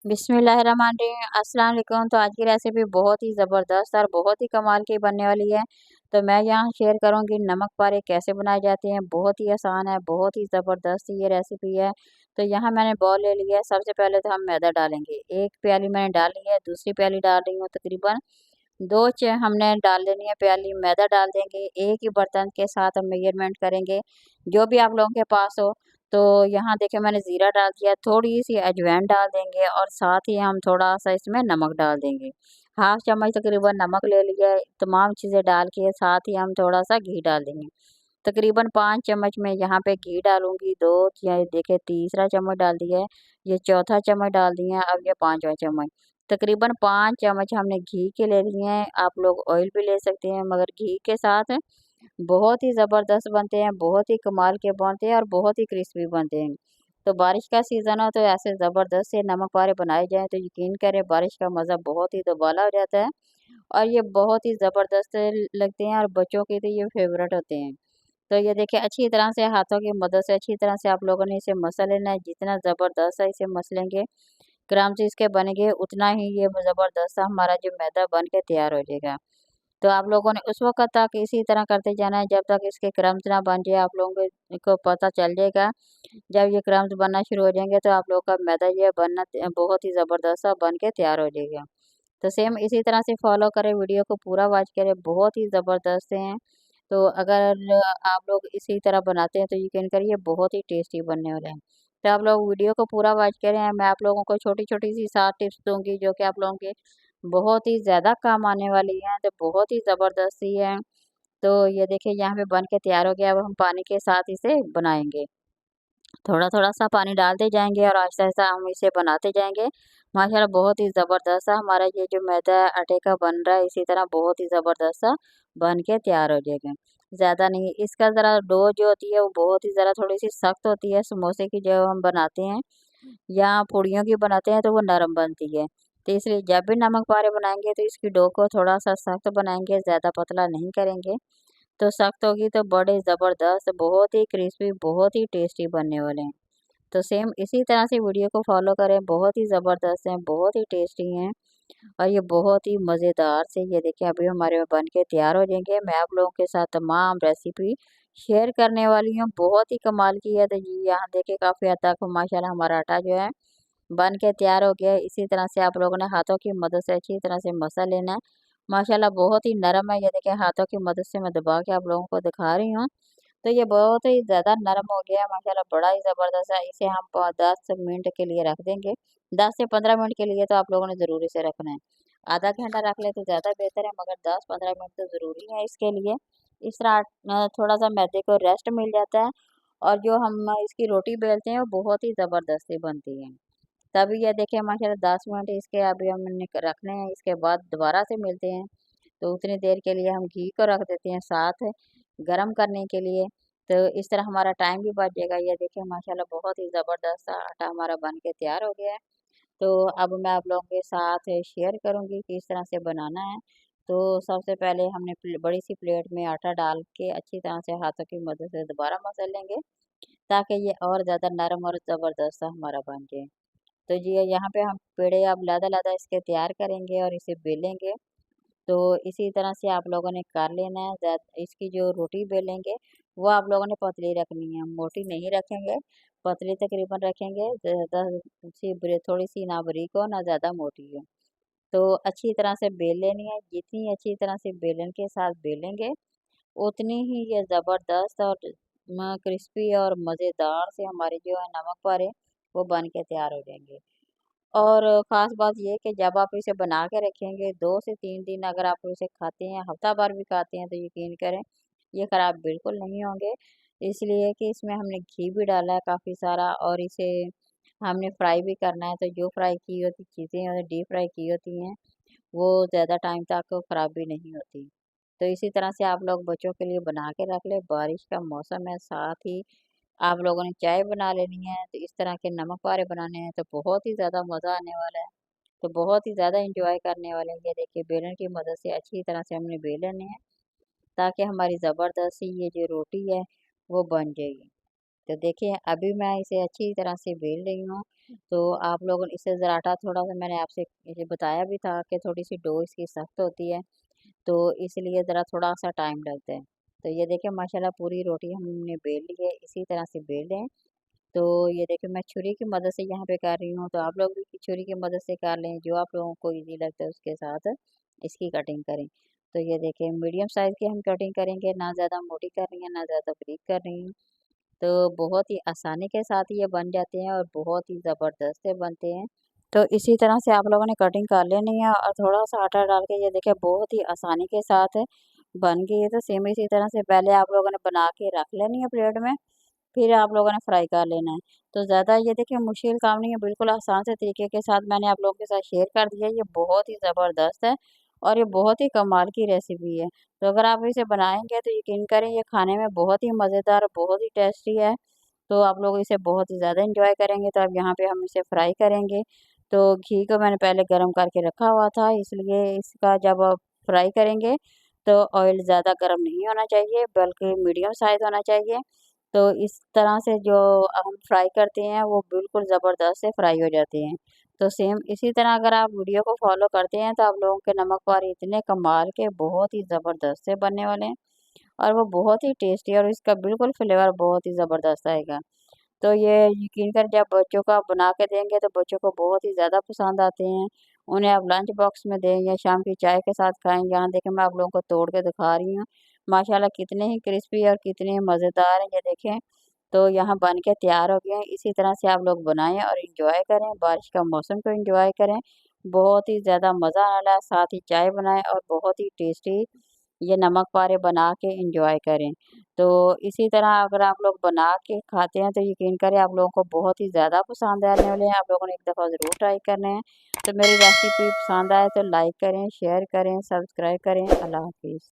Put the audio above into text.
बिस्मिल्लाहिर्रहमानिर्रहीम। अस्सलाम वालेकुम। तो आज की रेसिपी बहुत ही ज़बरदस्त और बहुत ही कमाल की बनने वाली है। तो मैं यहाँ शेयर करूँगी नमक पारे कैसे बनाए जाते हैं। बहुत ही आसान है, बहुत ही ज़बरदस्त ये रेसिपी है। तो यहाँ मैंने बाउल ले लिया है। सबसे पहले तो हम मैदा डालेंगे। 1 प्याली मैंने डाली है, दूसरी प्याली डाल रही हूँ तकरीबन 2 हमने डाल लेनी है प्याली मैदा डाल देंगे। एक ही बर्तन के साथ हम मेजरमेंट करेंगे, जो भी आप लोगों के पास हो। तो यहाँ देखिए मैंने ज़ीरा डाल दिया, थोड़ी-सी अजवाइन डाल देंगे और साथ ही हम थोड़ा-सा इसमें नमक डाल देंगे। हाफ़ चम्मच तकरीबन नमक ले लिया है, तमाम चीज़ें डाल के साथ ही हम थोड़ा-सा घी डाल देंगे। तकरीबन 5 चम्मच मैं यहाँ पे घी डालूँगी, 2 या देखिए तीसरा चम्मच डाल दिया है, ये चौथा चम्मच डाल दिए हैं, अब ये 5वाँ चम्मच। तकरीबन 5 चम्मच हमने घी के ले लिए हैं, आप लोग ऑयल भी ले सकते हैं मगर घी के साथ बहुत ही ज़बरदस्त बनते हैं, बहुत ही कमाल के बनते हैं और बहुत ही क्रिस्पी बनते हैं। तो बारिश का सीज़न हो तो ऐसे ज़बरदस्त से नमक पारे बनाए जाएँ तो यकीन करें बारिश का मज़ा बहुत ही दुबाला हो जाता है और ये बहुत ही ज़बरदस्त लगते हैं और बच्चों के तो ये फ़ेवरेट होते हैं। तो ये देखिए अच्छी तरह से हाथों की मदद से अच्छी तरह से आप लोगों ने इसे मसल लेना है, जितना ज़बरदस्त है इसे मसलेंगे, क्रंची इसके बनेंगे उतना ही ये ज़बरदस्त सा हमारा जो मैदा बन के तैयार हो जाएगा। तो आप लोगों ने उस वक़्त तक इसी तरह करते जाना है जब तक इसके क्रम्स ना बन जाए, आप लोगों को पता चल जाएगा। जब ये क्रम्स बनना शुरू हो जाएँगे तो आप लोगों का मैदा ये बनना बहुत ही ज़बरदस्त सा बन के तैयार हो जाएगा। तो सेम इसी तरह से फ़ॉलो करें, वीडियो को पूरा वॉच करें, बहुत ही ज़बरदस्त हैं। तो अगर आप लोग इसी तरह बनाते हैं तो यकीन करिए बहुत ही टेस्टी बनने वाले हैं। तो आप लोग वीडियो को पूरा वॉच करें, मैं आप लोगों को छोटी-छोटी सी 7 टिप्स दूँगी जो कि आप लोगों के बहुत ही ज़्यादा काम आने वाली हैं, तो बहुत ही ज़बरदस्त ही है। तो ये देखिए यहाँ पे बन के तैयार हो गया, अब हम पानी के साथ इसे बनाएँगे। थोड़ा-थोड़ा सा पानी डालते जाएँगे और आहिस्ता-आहिस्ता हम इसे बनाते जाएँगे। माशाल्लाह बहुत ही ज़बरदस्त सा हमारा ये जो मैदा आटे का बन रहा है, इसी तरह बहुत ही ज़बरदस्त सा बन के तैयार हो जाएगा। ज़्यादा नहीं, इसका ज़रा डो जो होती है वो बहुत ही ज़रा थोड़ी-सी सख्त होती है, समोसे की जो हम बनाते हैं या पूड़ियों की बनाते हैं तो वो नरम बनती है। तो इसलिए जब भी नमक पारे बनाएँगे तो इसकी डो को थोड़ा-सा सख्त बनाएँगे, ज़्यादा पतला नहीं करेंगे। तो सख्त होगी तो बड़े ज़बरदस्त, बहुत ही क्रिस्पी, बहुत ही टेस्टी बनने वाले हैं। तो सेम इसी तरह से वीडियो को फॉलो करें, बहुत ही ज़बरदस्त हैं, बहुत ही टेस्टी हैं और ये बहुत ही मज़ेदार से ये देखिए अभी हमारे बन के तैयार हो जाएँगे। मैं आप लोगों के साथ तमाम रेसिपी शेयर करने वाली हूँ, बहुत ही कमाल की है। तो ये यहाँ देखिए काफ़ी हद तक माशाल्लाह हमारा आटा जो है बन के तैयार हो गया है। इसी तरह से आप लोगों ने हाथों की मदद से अच्छी तरह से मसल लेना है। माशाल्लाह बहुत ही नरम है, ये देखिए हाथों की मदद से मैं दबा के आप लोगों को दिखा रही हूँ। तो ये बहुत ही ज़्यादा नरम हो गया है माशाल्लाह, बड़ा ही ज़बरदस्त है। इसे हम 10 मिनट के लिए रख देंगे। 10 से 15 मिनट के लिए तो आप लोगों ने ज़रूर इसे रखना है। आधा घंटा रख लें तो ज़्यादा बेहतर है मगर 10-15 मिनट तो ज़रूरी है इसके लिए। इस तरह थोड़ा-सा मैदे को रेस्ट मिल जाता है और जो हम इसकी रोटी बेलते हैं वो बहुत ही ज़बरदस्ती बनती है। तभी ये देखिए माशाल्लाह 10 मिनट इसके अभी हमने रखने हैं, इसके बाद दोबारा से मिलते हैं। तो उतनी देर के लिए हम घी को रख देते हैं साथ गरम करने के लिए। तो इस तरह हमारा टाइम भी बच जाएगा। ये देखिए माशाल्लाह बहुत ही ज़बरदस्त सा आटा हमारा बन के तैयार हो गया है। तो अब मैं आप लोगों के साथ शेयर करूँगी कि किस तरह से बनाना है। तो सबसे पहले हमने बड़ी सी प्लेट में आटा डाल के अच्छी तरह से हाथों की मदद से दोबारा मसल लेंगे ताकि ये और ज़्यादा नरम और ज़बरदस्त सा हमारा बन जाए। तो जी यहाँ पे हम पेड़े अब लदा-लदा इसके तैयार करेंगे और इसे बेलेंगे। तो इसी तरह से आप लोगों ने कर लेना है। इसकी जो रोटी बेलेंगे वो आप लोगों ने पतली रखनी है, मोटी नहीं रखेंगे, पतली तकरीबन रखेंगे। ज़्यादा थोड़ी-सी ना बारीक हो ना ज़्यादा मोटी हो। तो अच्छी तरह से बेल लेनी है, जितनी अच्छी तरह से बेलन के साथ बेलेंगे उतनी ही ये ज़बरदस्त और क्रिस्पी और मज़ेदार से हमारे जो है नमक पारे वो बन के तैयार हो जाएँगे। और ख़ास बात ये है कि जब आप इसे बना के रखेंगे 2 से 3 दिन अगर आप इसे खाते हैं, हफ़्ता भर भी खाते हैं तो यकीन करें ये ख़राब बिल्कुल नहीं होंगे। इसलिए कि इसमें हमने घी भी डाला है काफ़ी सारा और इसे हमने फ्राई भी करना है, तो जो फ्राई की होती चीज़ें और डीप फ्राई की होती हैं वो ज़्यादा टाइम तक ख़राब भी नहीं होती। तो इसी तरह से आप लोग बच्चों के लिए बना के रख लें, बारिश का मौसम है, साथ ही आप लोगों ने चाय बना लेनी है, तो इस तरह के नमक पारे बनाने हैं तो बहुत ही ज़्यादा मज़ा आने वाला है। तो बहुत ही ज़्यादा एंजॉय करने वाले हैं। ये देखिए बेलन की मदद से अच्छी तरह से हमने बेल लेने हैं ताकि हमारी ज़बरदस्त सी ये जो रोटी है वो बन जाएगी। तो देखिए अभी मैं इसे अच्छी तरह से बेल रही हूँ। तो आप लोग इससे ज़रा आटा थोड़ा-सा मैंने आपसे ये बताया भी था कि थोड़ी-सी डो इसकी सख्त होती है, तो इसलिए ज़रा थोड़ा-सा टाइम लगता है। तो ये देखिए माशाल्लाह पूरी रोटी हमने बेल ली है, इसी तरह से बेल लें। तो ये देखिए मैं छुरी की मदद से यहाँ पे कर रही हूँ, तो आप लोग भी छुरी की मदद से कर लें, जो आप लोगों को ईज़ी लगता है उसके साथ इसकी कटिंग करें। तो ये देखिए मीडियम साइज़ की हम कटिंग करेंगे, ना ज़्यादा मोटी कर रही हैं, ना ज़्यादा बारीक कर रही हूँ। तो बहुत ही आसानी के साथ ये बन जाते हैं और बहुत ही ज़बरदस्त ये बनते हैं। तो इसी तरह से आप लोगों ने कटिंग कर लेनी है और थोड़ा-सा आटा डाल के ये देखिए बहुत ही आसानी के साथ बन गई है। तो सेम इसी तरह से पहले आप लोगों ने बना के रख लेनी है प्लेट में, फिर आप लोगों ने फ्राई कर लेना है। तो ज़्यादा ये देखिए मुश्किल काम नहीं है, बिल्कुल आसान से तरीके के साथ मैंने आप लोगों के साथ शेयर कर दिया है। ये बहुत ही ज़बरदस्त है और ये बहुत ही कमाल की रेसिपी है। तो अगर आप इसे बनाएँगे तो यकीन करें ये खाने में बहुत ही मज़ेदार, बहुत ही टेस्टी है। तो आप लोग इसे बहुत ही ज़्यादा एंजॉय करेंगे। तो अब यहाँ पे हम इसे फ्राई करेंगे। तो घी को मैंने पहले गरम करके रखा हुआ था, इसलिए इसका जब आप फ्राई करेंगे तो ऑयल ज़्यादा गरम नहीं होना चाहिए, बल्कि मीडियम साइज़ होना चाहिए। तो इस तरह से जो हम फ्राई करते हैं वो बिल्कुल ज़बरदस्त से फ्राई हो जाते हैं। तो सेम इसी तरह अगर आप वीडियो को फ़ॉलो करते हैं तो आप लोगों के नमक पारे इतने कमाल के बहुत ही ज़बरदस्त से बनने वाले हैं और वो बहुत ही टेस्टी और इसका बिल्कुल फ्लेवर बहुत ही ज़बरदस्त आएगा। तो ये यकीन करें जब बच्चों को आप बना के देंगे तो बच्चों को बहुत ही ज़्यादा पसंद आते हैं। उन्हें आप लंच बॉक्स में दें या शाम की चाय के साथ खाएँ। यहाँ देखिए मैं आप लोगों को तोड़ के दिखा रही हूँ। माशाल्लाह कितने ही क्रिस्पी और कितने ही मज़ेदार हैं ये देखें। तो यहाँ बन के तैयार हो गए हैं। इसी तरह से आप लोग बनाएँ और एन्जॉय करें, बारिश का मौसम को एन्जॉय करें। बहुत ही ज़्यादा मज़ा आने वाला है, साथ ही चाय बनाएँ और बहुत ही टेस्टी ये नमक पारे बना के एन्जॉय करें। तो इसी तरह अगर आप लोग बना के खाते हैं तो यकीन करें आप लोगों को बहुत ही ज़्यादा पसंद आने वाले हैं। आप लोगों ने एक दफ़ा ज़रूर ट्राई करने हैं। तो मेरी रेसिपी पसंद आए तो लाइक करें, शेयर करें, सब्सक्राइब करें। अल्लाह हाफ़िज़।